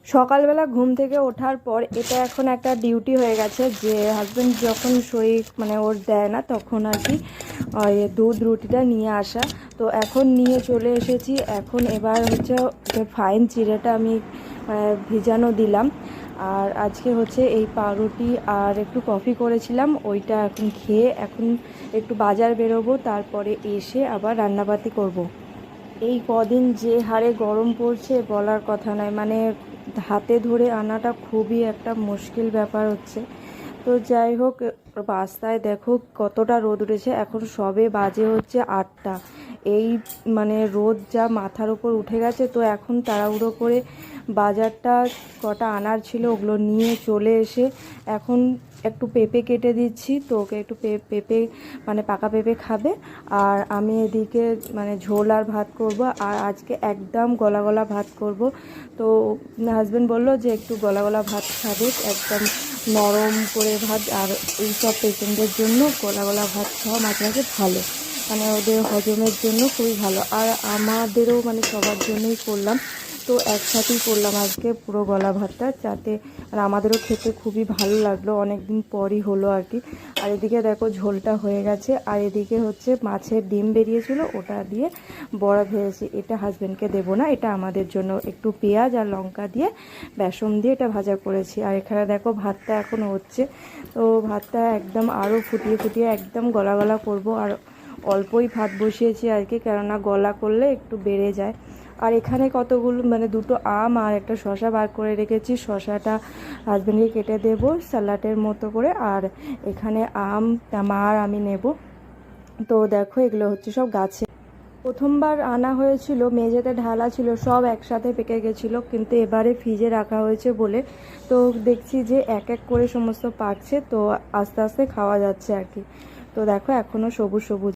সকালবেলা ঘুম থেকে ওঠার পর এটা এখন একটা ডিউটি হয়ে গেছে যে হাজব্যান্ড যখন শরীর মানে ওর দেয় না তখন আর কি দুধ রুটিটা নিয়ে আসা। তো এখন নিয়ে চলে এসেছি। এখন এবার হচ্ছে ফাইন চিড়েটা আমি ভিজানো দিলাম। আর আজকে হচ্ছে এই পাউরুটি আর একটু কফি করেছিলাম, ওইটা এখন খেয়ে এখন একটু বাজার বেরোবো, তারপরে এসে আবার রান্নাবাতি করব। এই কদিন যে হারে গরম পড়ছে বলার কথা নয়, মানে হাতে ধরে আনাটা খুবই একটা মুশকিল ব্যাপার হচ্ছে। তো যাই হোক, রাস্তায় দেখো কতটা রোদ উঠেছে, এখন সবে বাজে হচ্ছে 8টা। এই মানে রোদ যা মাথার উপর উঠে গেছে, তো এখন তাড়াহুড়ো করে বাজারটা কটা আনার ছিল ওগুলো নিয়ে চলে এসে এখন একটু পেঁপে কেটে দিচ্ছি। তো ওকে একটু পেঁপে মানে পাকা পেঁপে খাবে, আর আমি এদিকে মানে ঝোল আর ভাত করব। আর আজকে একদম গলা গলা ভাত করব। তো হাজব্যান্ড বললো যে একটু গলা গলা ভাত খাবে, একদম নরম করে ভাত। আর এই সব পেশেন্টদের জন্য গলা গলা ভাত খাওয়া মাঝে মাঝে ভালো, মানে ওদের হজমের জন্য খুবই ভালো। আর আমাদেরও মানে সবার জন্যই করলাম, তো একসাথেই করলাম আজকে পুরো গলা ভাতটা, যাতে আর আমাদেরও খেতে খুবই ভালো লাগলো, অনেক দিন পরই হলো আর কি। আর এদিকে দেখো ঝোলটা হয়ে গেছে, আর এদিকে হচ্ছে মাছের ডিম বেরিয়েছিল ওটা দিয়ে বড়া ভেজেছি। এটা হাজব্যান্ডকে দেবো না, এটা আমাদের জন্য। একটু পেঁয়াজ আর লঙ্কা দিয়ে বেসন দিয়ে এটা ভাজা করেছি। আর এখানে দেখো ভাতটা এখন হচ্ছে, তো ভাতটা একদম আরও ফুটিয়ে ফুটিয়ে একদম গলা গলা করবো। আর অল্পই ভাত বসিয়েছি আর কি, কেননা গলা করলে একটু বেড়ে যায়। আর এখানে কতগুলো মানে দুটো আম আর একটা শসা বার করে রেখেছি, শসাটা হাজব্যান্ডকে কেটে দেবো স্যালাডের মতো করে। আর এখানে আম মা আর আমি নেব। তো দেখো এগুলো হচ্ছে সব গাছে, প্রথমবার আনা হয়েছিল মেঝেতে ঢালা ছিল, সব একসাথে পেকে গেছিলো, কিন্তু এবারে ফ্রিজে রাখা হয়েছে বলে তো দেখছি যে এক এক করে সমস্ত পাকছে, তো আস্তে আস্তে খাওয়া যাচ্ছে আর কি। তো দেখো এখনও সবুজ সবুজ।